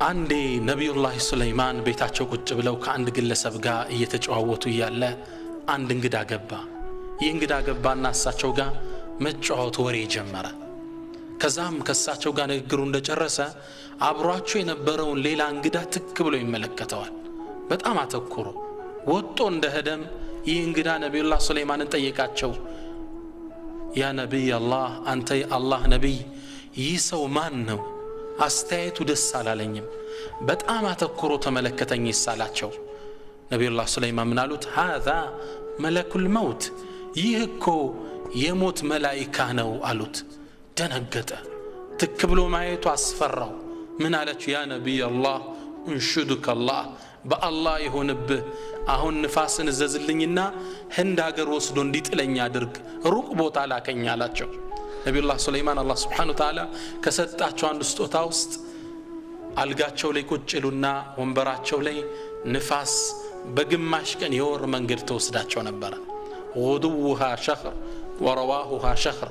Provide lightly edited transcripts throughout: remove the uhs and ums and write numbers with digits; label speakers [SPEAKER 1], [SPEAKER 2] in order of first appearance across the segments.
[SPEAKER 1] አንዴ ነብዩላህ ሱለይማን ቤታቸው ቁጭ ብለው ከአንድ ግለሰብ ጋር እየተጨዋወቱ ያለ አንድ እንግዳ ገባ። ይህ እንግዳ ገባና እሳቸው ጋር መጫወት ወሬ ጀመረ። ከዛም ከእሳቸው ጋር ንግግሩ እንደጨረሰ አብሯቸው የነበረውን ሌላ እንግዳ ትክ ብሎ ይመለከተዋል። በጣም አተኩሮ ወጥቶ እንደሄደም ይህ እንግዳ ነብዩላህ ሱለይማንን ጠየቃቸው። ያ ነብይ አላህ፣ አንተ የአላህ ነብይ፣ ይህ ሰው ማን ነው? አስተያየቱ ደስ አላለኝም። በጣም አተኩሮ ተመለከተኝ ይሳላቸው። ነብዩላህ ሱለይማን ምን አሉት? هذا ملك الموت፣ ይህ እኮ የሞት መላእክት ነው አሉት። ደነገጠ። ትክ ብሎ ማየቱ አስፈራው። ምን አለች? ያ ነብይ አላህ እንሹዱከ አላህ፣ በአላህ ይሁንብህ፣ አሁን ንፋስን እዘዝልኝና ህንድ ሀገር ወስዶ እንዲጥለኝ አድርግ፣ ሩቅ ቦታ ላከኝ አላቸው። ነብዩላህ ሱለይማን አላህ Subhanahu Wa Ta'ala ከሰጣቸው አንድ ስጦታ ውስጥ አልጋቸው ላይ ቁጭ ይሉና ወንበራቸው ላይ ንፋስ በግማሽ ቀን የወር መንገድ ተወስዳቸው ነበር። غدوها شهر ورواحها شهر፣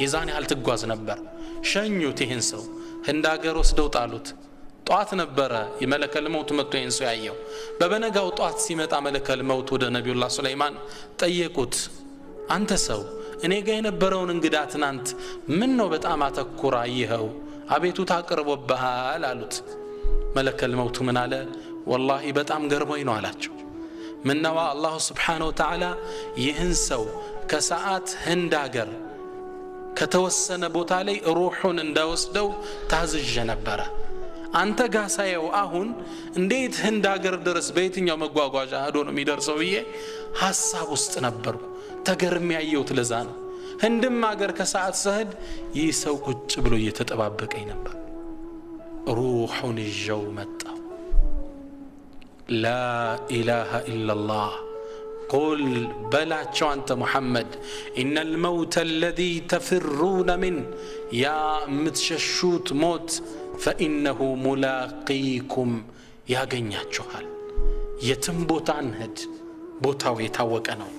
[SPEAKER 1] የዛን ያህል ትጓዝ ነበር። ሸኙት። ይህን ሰው ህንድ ሀገር ወስደው ጣሉት። ጧት ነበረ የመለከል መውት መጥቶ ይህን ሰው ያየው። በበነጋው ጧት ሲመጣ መለከል መውት ወደ ነብዩላህ ሱለይማን ጠየቁት። አንተ ሰው እኔ ጋር የነበረውን እንግዳ ትናንት ምን ነው በጣም አተኩራ ይኸው አቤቱታ አቅርቦብሃል አሉት። መለከል መውቱ ምን አለ? ወላሂ በጣም ገርሞኝ ነው አላቸው። ምነዋ አላሁ Subhanahu Wa Ta'ala ይህን ሰው ከሰዓት ህንድ ሀገር ከተወሰነ ቦታ ላይ ሩሑን እንዳወስደው ታዝዤ ነበረ። አንተ ጋር ሳየው አሁን እንዴት ህንድ ሀገር ድረስ በየትኛው መጓጓዣ ሄዶ ነው የሚደርሰው ብዬ ሐሳብ ውስጥ ነበርኩ። ተገርሜ ያየሁት ለዛ ነው። ህንድም ሀገር ከሰዓት ሰህድ ይህ ሰው ቁጭ ብሎ እየተጠባበቀኝ ነበር። ሩሑን ይዤው መጣሁ። ላ ኢላሃ ኢላላህ ቁል በላቸው አንተ ሙሐመድ ኢነ ልመውተ አለዚ ተፍሩነ ምን፣ ያ የምትሸሹት ሞት ፈኢነሁ ሙላቂኩም፣ ያገኛችኋል። የትም ቦታ እንሂድ ቦታው የታወቀ ነው።